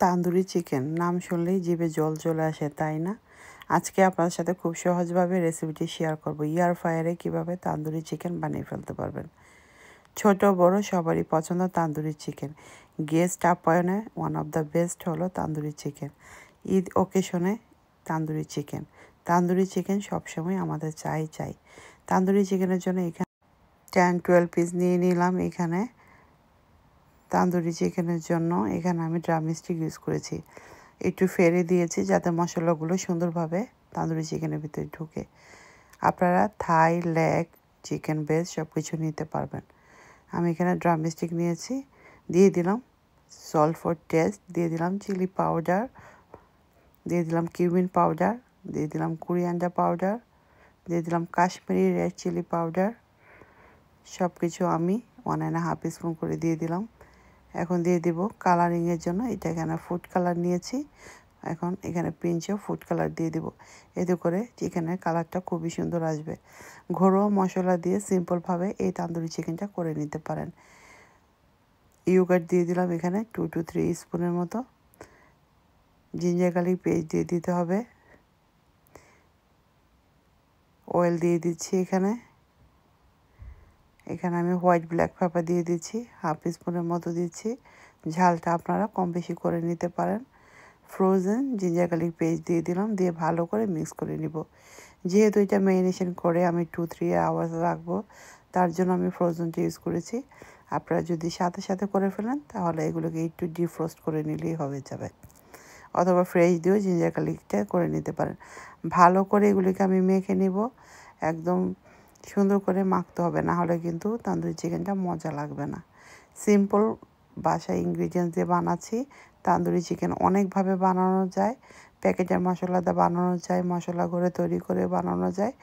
Tandoori chicken নাম শুনলেই জিভে জল চলে আসে, তাই না? আজকে আপনার সাথে খুব সহজভাবে রেসিপিটি শেয়ার করব। এয়ার ফ্রায়ারে কীভাবে তান্দুরি চিকেন বানিয়ে ফেলতে পারবেন। ছোট বড় সবারই পছন্দ তান্দুরি চিকেন। গেস্ট আপ্যায়নে ওয়ান অফ দ্য বেস্ট হলো তান্দুরি চিকেন। ঈদ ওকেশনে তান্দুরি চিকেন। তান্দুরি চিকেন সবসময় আমাদের চাই। তান্দুরি চিকেনের জন্য এখানে 10-12 পিস নিয়ে নিলাম। এখানে তান্দুরি চিকেনের জন্য এখানে আমি ড্রামস্টিক ইউজ করেছি। একটু ফেড়ে দিয়েছি যাতে মশলাগুলো সুন্দরভাবে তান্দুরি চিকেনের ভিতরে ঢুকে। আপনারা থাই, লেগ, চিকেন বেস্ট সব কিছু নিতে পারবেন। আমি এখানে ড্রামস্টিক নিয়েছি। দিয়ে দিলাম সল্ট ফর টেস্ট, দিয়ে দিলাম চিলি পাউডার, দিয়ে দিলাম কিউমিন পাউডার, দিয়ে দিলাম কোরিয়ান্ডার পাউডার, দিয়ে দিলাম কাশ্মীরি রেড চিলি পাউডার। সব কিছু আমি 1.5 স্পুন করে দিয়ে দিলাম। এখন দিয়ে দিব কালারিংয়ের জন্য, এটা এখানে ফুড কালার নিয়েছি। এখন এখানে পিঞ্চও ফুড কালার দিয়ে দিব। এতে করে চিকেনের কালারটা খুবই সুন্দর আসবে। ঘরোয়া মশলা দিয়ে সিম্পলভাবে এই তান্দুরি চিকেনটা করে নিতে পারেন। ইয়োগার্ট দিয়ে দিলাম এখানে 2 to 3 স্পুনের মতো। জিঞ্জার গার্লিক পেস্ট দিয়ে দিতে হবে। অয়েল দিয়ে দিচ্ছি এখানে আমি হোয়াইট ব্ল্যাক পেপার দিয়ে দিচ্ছি, 1/2 স্পুনের মতো দিচ্ছি। ঝালটা আপনারা কম বেশি করে নিতে পারেন। ফ্রোজেন জিঞ্জার গার্লিক পেস্ট দিয়ে দিলাম, দিয়ে ভালো করে মিক্স করে নিব। যেহেতু এটা ম্যারিনেশন করে আমি 2-3 আওয়ার্স রাখবো, তার জন্য আমি ফ্রোজেনটা ইউজ করেছি। আপনারা যদি সাথে করে ফেলেন তাহলে এগুলোকে একটু ডিফ্রস্ট করে নিলেই যাবে, অথবা ফ্রেশ দিয়েও জিঞ্জার গার্লিকটা করে নিতে পারেন। ভালো করে এগুলিকে আমি মেখে নিব। একদম সুন্দর করে মাখতে হবে, না হলে কিন্তু তান্দুরি চিকেনটা মজা লাগবে না। সিম্পল বাসায় ইনগ্রিডিয়েন্টস দিয়ে বানাচ্ছি। তান্দুরি চিকেন অনেকভাবে বানানো যায়। প্যাকেটের মশলা দিয়ে বানানো যায়, মশলা করে তৈরি করে বানানো যায়,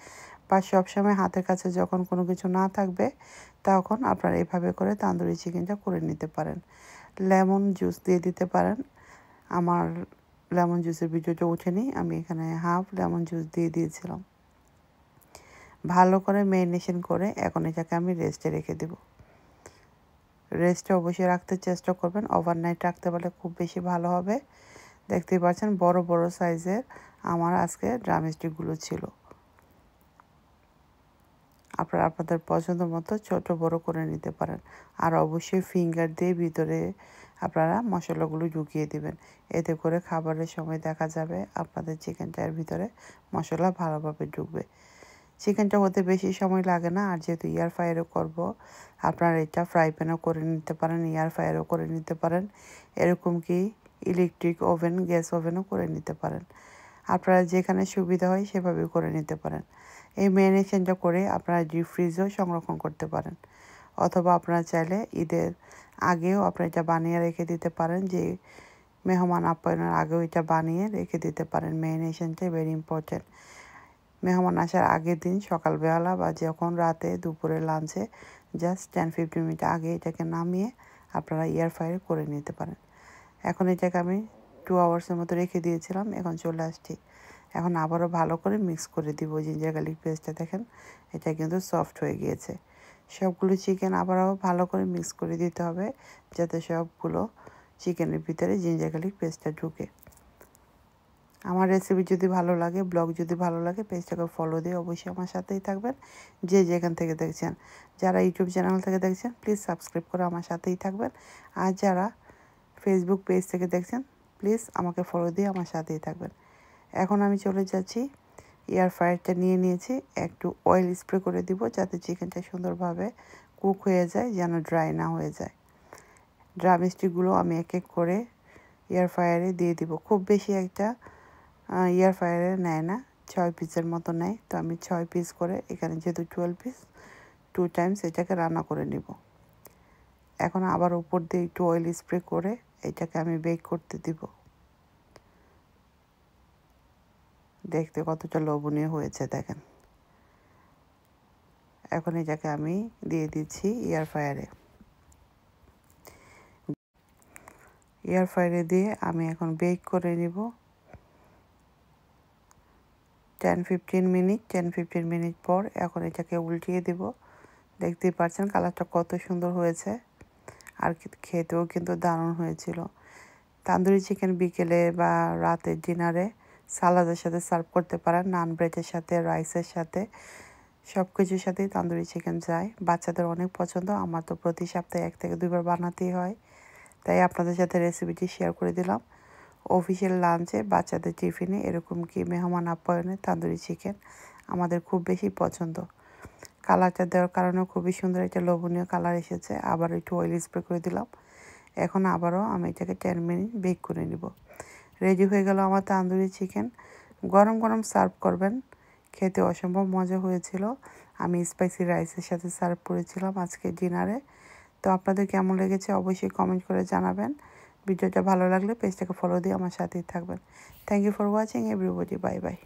বা সবসময় হাতের কাছে যখন কোনো কিছু না থাকবে তখন আপনারা এভাবে করে তান্দুরি চিকেনটা করে নিতে পারেন। লেমন জুস দিয়ে দিতে পারেন। আমার লেমন জুসের ভিডিওটা ওঠেনি, আমি এখানে হাফ লেমন জুস দিয়ে দিয়েছিলাম। ভালো করে ম্যারিনেশন করে এখন এটাকে আমি রেস্টে রেখে দেব। রেস্টে অবশ্যই রাখতে চেষ্টা করবেন, ওভারনাইট রাখতে পারলে খুব বেশি ভালো হবে। দেখতেই পাচ্ছেন বড় সাইজের আমার আজকে ড্রামস্টিকগুলো ছিল। আপনারা আপনাদের পছন্দ মতো ছোট বড় করে নিতে পারেন। আর অবশ্যই ফিঙ্গার দিয়ে ভিতরে আপনারা মশলাগুলো ঢুকিয়ে দিবেন। এতে করে খাবারের সময় দেখা যাবে আপনাদের চিকেনটার ভিতরে মশলা ভালোভাবে ঢুকবে। চিকেনটা হতে বেশি সময় লাগে না। আর যেহেতু এয়ার ফ্রায়ারও করব, আপনারা এটা ফ্রাই প্যানও করে নিতে পারেন, এয়ার ফ্রায়ারও করে নিতে পারেন, এরকম কি ইলেকট্রিক ওভেন, গ্যাস ওভেনও করে নিতে পারেন। আপনারা যেখানে সুবিধা হয় সেভাবে করে নিতে পারেন। এই ম্যারিনেশনটা করে আপনারা ডিপ ফ্রিজেও সংরক্ষণ করতে পারেন, অথবা আপনারা চাইলে ঈদের আগেও আপনারা এটা বানিয়ে রেখে দিতে পারেন। যে মেহমান আপ্যায়নের আগেও এটা বানিয়ে রেখে দিতে পারেন। ম্যারিনেশনটা ভেরি ইম্পর্ট্যান্ট। মেহমান আসার আগের দিন সকালবেলা বা যখন রাতে দুপুরে লাঞ্চে জাস্ট 10-15 মিনিট আগে এটাকে নামিয়ে আপনারা এয়ার ফ্রায়ারে করে নিতে পারেন। এখন এটাকে আমি 2 আওয়ার্সের মতো রেখে দিয়েছিলাম। এখন চলে আসছি। এখন আবারও ভালো করে মিক্স করে দিব জিঞ্জার গার্লিক পেস্টটা। দেখেন এটা কিন্তু সফট হয়ে গিয়েছে। সবগুলো চিকেন আবারও ভালো করে মিক্স করে দিতে হবে যাতে সবগুলো চিকেনের ভিতরে জিঞ্জার গার্লিক পেস্টটা ঢুকে। আমার রেসিপি যদি ভালো লাগে, ব্লগ যদি ভালো লাগে, পেজটাকে ফলো দিয়ে অবশ্যই আমার সাথেই থাকবেন। যে যেখান থেকে দেখছেন, যারা ইউটিউব চ্যানেল থেকে দেখছেন প্লিজ সাবস্ক্রাইব করে আমার সাথেই থাকবেন। আর যারা ফেসবুক পেজ থেকে দেখছেন প্লিজ আমাকে ফলো দিয়ে আমার সাথেই থাকবেন। এখন আমি চলে যাচ্ছি। এয়ার ফ্রায়ারটা নিয়ে নিয়েছি, একটু অয়েল স্প্রে করে দিব যাতে চিকেনটা সুন্দরভাবে কুক হয়ে যায়, যেন ড্রাই না হয়ে যায়। ড্রামস্টিকগুলো আমি এক এক করে এয়ার ফ্রায়ারে দিয়ে দিব। খুব বেশি একটা এয়ার ফ্রায়ারে নেয় না, 6 পিসের মতো নেয়। তো আমি 6 পিস করে, এখানে যেহেতু 12 পিস, 2 টাইমস এটাকে রান্না করে নিব। এখন আবার উপর দিয়ে একটু অয়েল স্প্রে করে এটাকে আমি বেক করতে দিব। দেখতে কতটা লোভনীয় হয়েছে দেখেন। এখন এটাকে আমি দিয়ে দিচ্ছি এয়ার ফ্রায়ারে। এয়ার ফ্রায়ারে দিয়ে আমি এখন বেক করে নিব 10-15 মিনিট পর। এখন এটাকে উল্টিয়ে দেব। দেখতেই পাচ্ছেন কালারটা কত সুন্দর হয়েছে, আর খেতেও কিন্তু দারুণ হয়েছিল। তান্দুরি চিকেন বিকেলে বা রাতের ডিনারে সালাদের সাথে সার্ভ করতে পারেন, নান ব্রেডের সাথে, রাইসের সাথে, সব কিছুর সাথেই তান্দুরি চিকেন যায়। বাচ্চাদের অনেক পছন্দ। আমার তো প্রতি সপ্তাহে 1 থেকে 2 বার বানাতেই হয়, তাই আপনাদের সাথে রেসিপিটি শেয়ার করে দিলাম। অফিসিয়াল লাঞ্চে, বাচ্চাদের টিফিনে এরকম কি মেহমান আপ্যায়নে তান্দুরি চিকেন আমাদের খুব বেশি পছন্দ। কালারটা দেওয়ার কারণে খুবই সুন্দর একটা লোভনীয় কালার এসেছে। আবার একটু অয়েল স্প্রে করে দিলাম। এখন আবারও আমি এটাকে 10 মিনিট বেক করে নিব। রেডি হয়ে গেল আমার তান্দুরি চিকেন। গরম গরম সার্ভ করবেন, খেতে অসম্ভব মজা হয়েছিল। আমি স্পাইসি রাইসের সাথে সার্ভ করেছিলাম আজকে ডিনারে। তো আপনাদের কেমন লেগেছে অবশ্যই কমেন্ট করে জানাবেন। ভিডিওটা ভালো লাগলে পেজটাকে ফলো দিয়ে আমার সাথেই থাকবেন। Thank you for watching everybody. Bye by.